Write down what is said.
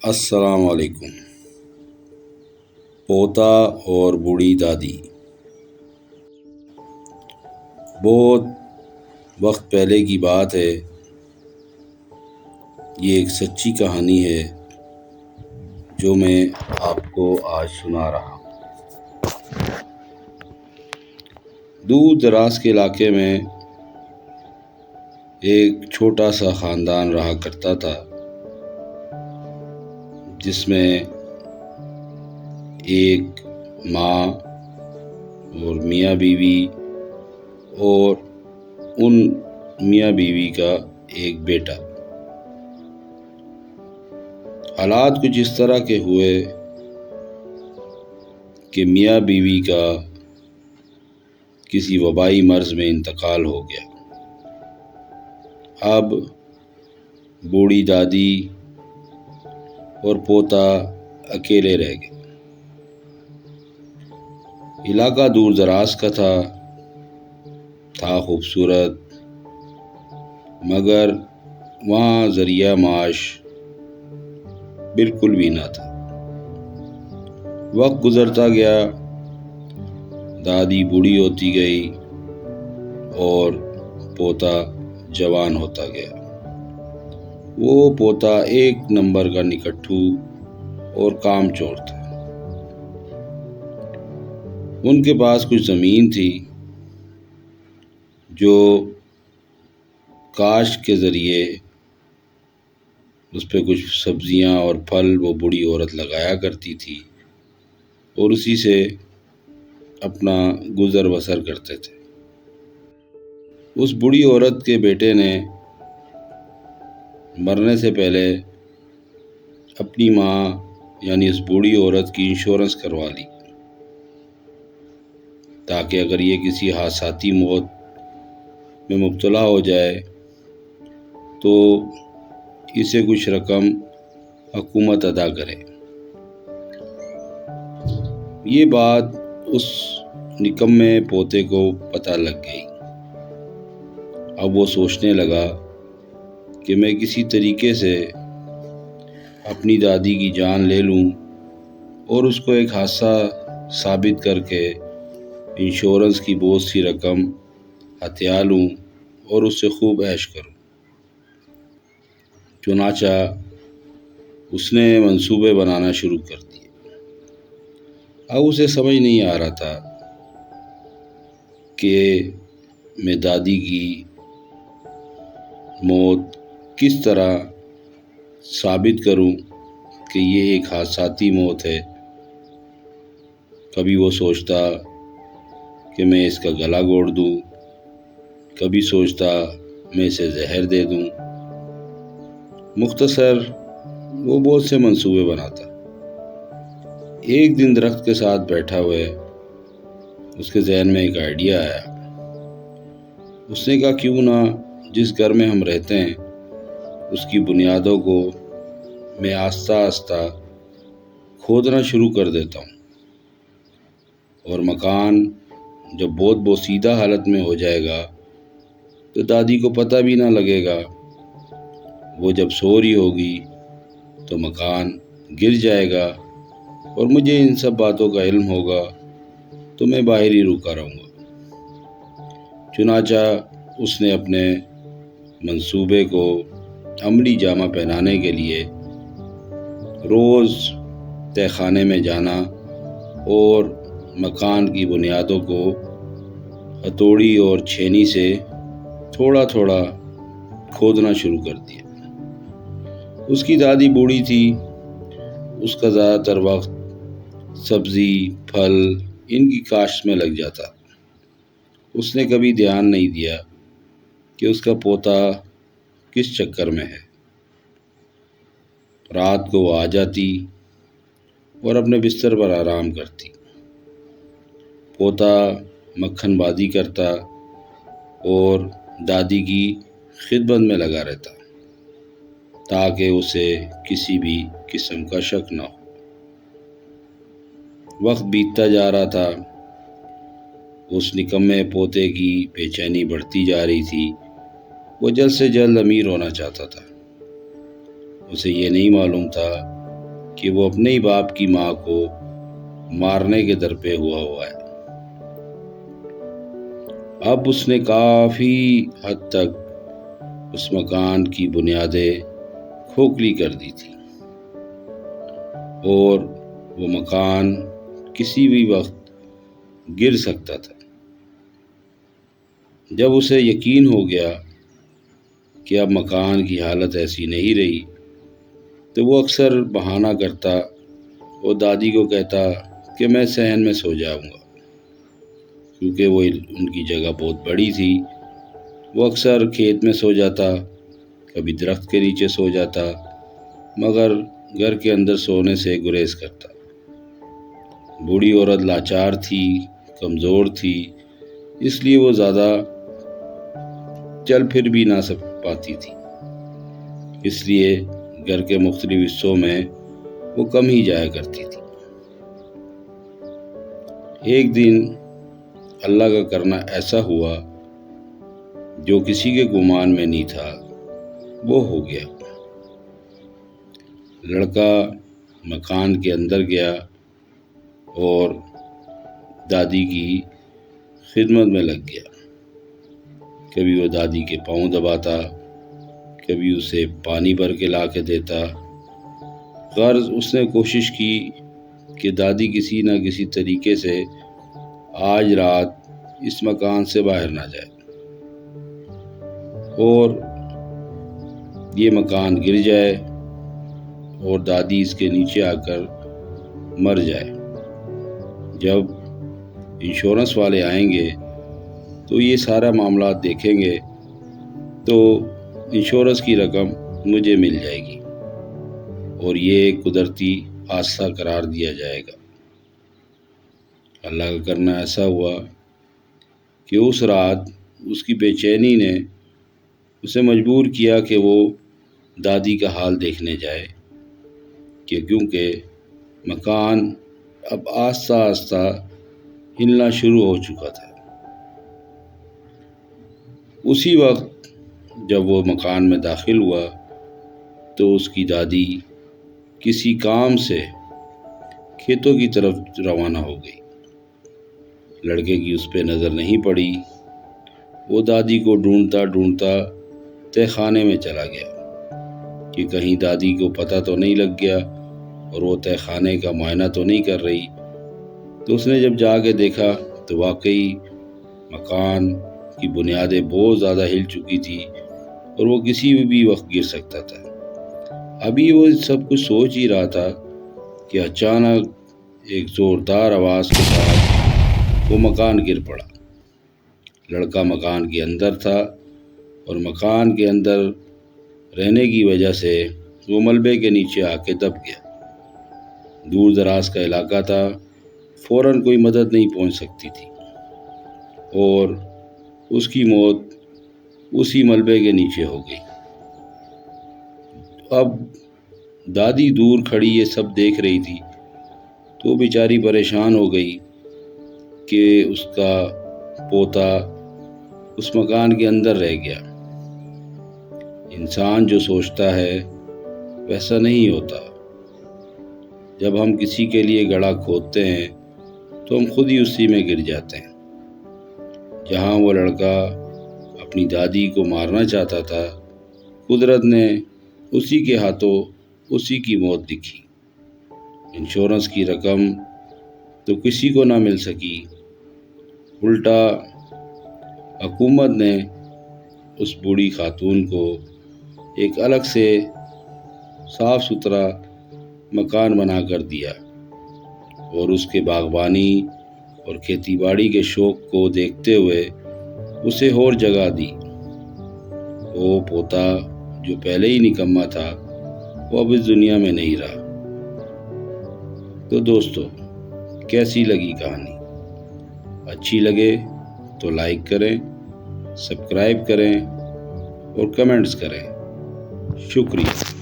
السلام علیکم۔ پوتا اور بوڑھی دادی۔ بہت وقت پہلے کی بات ہے، یہ ایک سچی کہانی ہے جو میں آپ کو آج سنا رہا ہوں۔ دور دراز کے علاقے میں ایک چھوٹا سا خاندان رہا کرتا تھا، جس میں ایک ماں اور میاں بیوی اور ان میاں بیوی کا ایک بیٹا۔ حالات کچھ اس طرح کے ہوئے کہ میاں بیوی کا کسی وبائی مرض میں انتقال ہو گیا۔ اب بوڑھی دادی اور پوتا اکیلے رہ گئے۔ علاقہ دور دراز کا تھا خوبصورت، مگر وہاں ذریعہ معاش بالکل بھی نہ تھا۔ وقت گزرتا گیا، دادی بوڑھی ہوتی گئی اور پوتا جوان ہوتا گیا۔ وہ پوتا ایک نمبر کا نکٹھو اور کام چور تھا۔ ان کے پاس کچھ زمین تھی جو کاشت کے ذریعے اس پہ کچھ سبزیاں اور پھل وہ بوڑھی عورت لگایا کرتی تھی اور اسی سے اپنا گزر بسر کرتے تھے۔ اس بوڑھی عورت کے بیٹے نے مرنے سے پہلے اپنی ماں یعنی اس بوڑھی عورت کی انشورنس کروا لی، تاکہ اگر یہ کسی حادثاتی موت میں مبتلا ہو جائے تو اسے کچھ رقم حکومت ادا کرے۔ یہ بات اس نکمے پوتے کو پتہ لگ گئی۔ اب وہ سوچنے لگا کہ میں کسی طریقے سے اپنی دادی کی جان لے لوں اور اس کو ایک حادثہ ثابت کر کے انشورنس کی بہت سی رقم ہتھیا لوں اور اس سے خوب عیش کروں۔ چنانچہ اس نے منصوبے بنانا شروع کر دیے۔ اب اسے سمجھ نہیں آ رہا تھا کہ میں دادی کی موت کس طرح ثابت کروں کہ یہ ایک حادثاتی موت ہے۔ کبھی وہ سوچتا کہ میں اس کا گلا گھونٹ دوں، کبھی سوچتا میں اسے زہر دے دوں۔ مختصر وہ بہت سے منصوبے بناتا۔ ایک دن درخت کے ساتھ بیٹھا ہوئے اس کے ذہن میں ایک آئیڈیا آیا۔ اس نے کہا کیوں نہ جس گھر میں ہم رہتے ہیں اس کی بنیادوں کو میں آہستہ آہستہ کھودنا شروع کر دیتا ہوں، اور مکان جب بہت بوسیدہ حالت میں ہو جائے گا تو دادی کو پتہ بھی نہ لگے گا۔ وہ جب سو رہی ہوگی تو مکان گر جائے گا اور مجھے ان سب باتوں کا علم ہوگا تو میں باہر ہی رکا رہوں گا۔ چنانچہ اس نے اپنے منصوبے کو عملی جامہ پہنانے کے لیے روز تہہ خانے میں جانا اور مکان کی بنیادوں کو ہتھوڑی اور چھینی سے تھوڑا تھوڑا کھودنا شروع کر دیا۔ اس کی دادی بوڑھی تھی، اس کا زیادہ تر وقت سبزی، پھل ان کی کاشت میں لگ جاتا۔ اس نے کبھی دھیان نہیں دیا کہ اس کا پوتا کس چکر میں ہے۔ رات کو وہ آ جاتی اور اپنے بستر پر آرام کرتی۔ پوتا مکھن بازی کرتا اور دادی کی خدمت میں لگا رہتا تاکہ اسے کسی بھی قسم کا شک نہ ہو۔ وقت بیتتا جا رہا تھا، اس نکمے پوتے کی بے چینی بڑھتی جا رہی تھی۔ وہ جلد سے جلد امیر ہونا چاہتا تھا۔ اسے یہ نہیں معلوم تھا کہ وہ اپنے ہی باپ کی ماں کو مارنے کے در پہ ہوا ہے۔ اب اس نے کافی حد تک اس مکان کی بنیادیں کھوکھلی کر دی تھی اور وہ مکان کسی بھی وقت گر سکتا تھا۔ جب اسے یقین ہو گیا کہ اب مکان کی حالت ایسی نہیں رہی تو وہ اکثر بہانہ کرتا اور دادی کو کہتا کہ میں صحن میں سو جاؤں گا، کیونکہ وہ ان کی جگہ بہت بڑی تھی۔ وہ اکثر کھیت میں سو جاتا، کبھی درخت کے نیچے سو جاتا، مگر گھر کے اندر سونے سے گریز کرتا۔ بوڑھی عورت لاچار تھی، کمزور تھی، اس لیے وہ زیادہ چل پھر بھی نہ پاتی تھی، اس لیے گھر کے مختلف حصوں میں وہ کم ہی جایا کرتی تھی۔ ایک دن اللہ کا کرنا ایسا ہوا جو کسی کے گمان میں نہیں تھا، وہ ہو گیا۔ لڑکا مکان کے اندر گیا اور دادی کی خدمت میں لگ گیا۔ کبھی وہ دادی کے پاؤں دباتا، کبھی اسے پانی بھر کے لا کے دیتا۔ غرض اس نے کوشش کی کہ دادی کسی نہ کسی طریقے سے آج رات اس مکان سے باہر نہ جائے اور یہ مکان گر جائے اور دادی اس کے نیچے آ کر مر جائے۔ جب انشورنس والے آئیں گے تو یہ سارا معاملات دیکھیں گے تو انشورنس کی رقم مجھے مل جائے گی اور یہ ایک قدرتی حادثہ قرار دیا جائے گا۔ اللہ کا کرنا ایسا ہوا کہ اس رات اس کی بے چینی نے اسے مجبور کیا کہ وہ دادی کا حال دیکھنے جائے، کہ کیونکہ مکان اب آہستہ آہستہ ہلنا شروع ہو چکا تھا۔ اسی وقت جب وہ مکان میں داخل ہوا تو اس کی دادی کسی کام سے کھیتوں کی طرف روانہ ہو گئی۔ لڑکے کی اس پہ نظر نہیں پڑی۔ وہ دادی کو ڈھونڈتا ڈھونڈتا تہہ خانے میں چلا گیا کہ کہیں دادی کو پتہ تو نہیں لگ گیا اور وہ تہہ خانے کا معائنہ تو نہیں کر رہی۔ تو اس نے جب جا کے دیکھا تو واقعی مکان کی بنیادیں بہت زیادہ ہل چکی تھی اور وہ کسی بھی وقت گر سکتا تھا۔ ابھی وہ سب کچھ سوچ ہی رہا تھا کہ اچانک ایک زوردار آواز کے ساتھ وہ مکان گر پڑا۔ لڑکا مکان کے اندر تھا اور مکان کے اندر رہنے کی وجہ سے وہ ملبے کے نیچے آ کے دب گیا۔ دور دراز کا علاقہ تھا، فوراً کوئی مدد نہیں پہنچ سکتی تھی اور اس کی موت اسی ملبے کے نیچے ہو گئی۔ اب دادی دور کھڑی یہ سب دیکھ رہی تھی تو بیچاری پریشان ہو گئی کہ اس کا پوتا اس مکان کے اندر رہ گیا۔ انسان جو سوچتا ہے ویسا نہیں ہوتا۔ جب ہم کسی کے لیے گڑھا کھودتے ہیں تو ہم خود ہی اسی میں گر جاتے ہیں۔ جہاں وہ لڑکا اپنی دادی کو مارنا چاہتا تھا، قدرت نے اسی کے ہاتھوں اسی کی موت لکھی۔ انشورنس کی رقم تو کسی کو نہ مل سکی، الٹا حکومت نے اس بوڑھی خاتون کو ایک الگ سے صاف ستھرا مکان بنا کر دیا اور اس کے باغبانی اور کھیتی باڑی کے شوق کو دیکھتے ہوئے اسے اور جگہ دی۔ وہ پوتا جو پہلے ہی نکما تھا وہ اب اس دنیا میں نہیں رہا۔ تو دوستو، کیسی لگی کہانی؟ اچھی لگے تو لائک کریں، سبسکرائب کریں اور کمنٹس کریں۔ شکریہ۔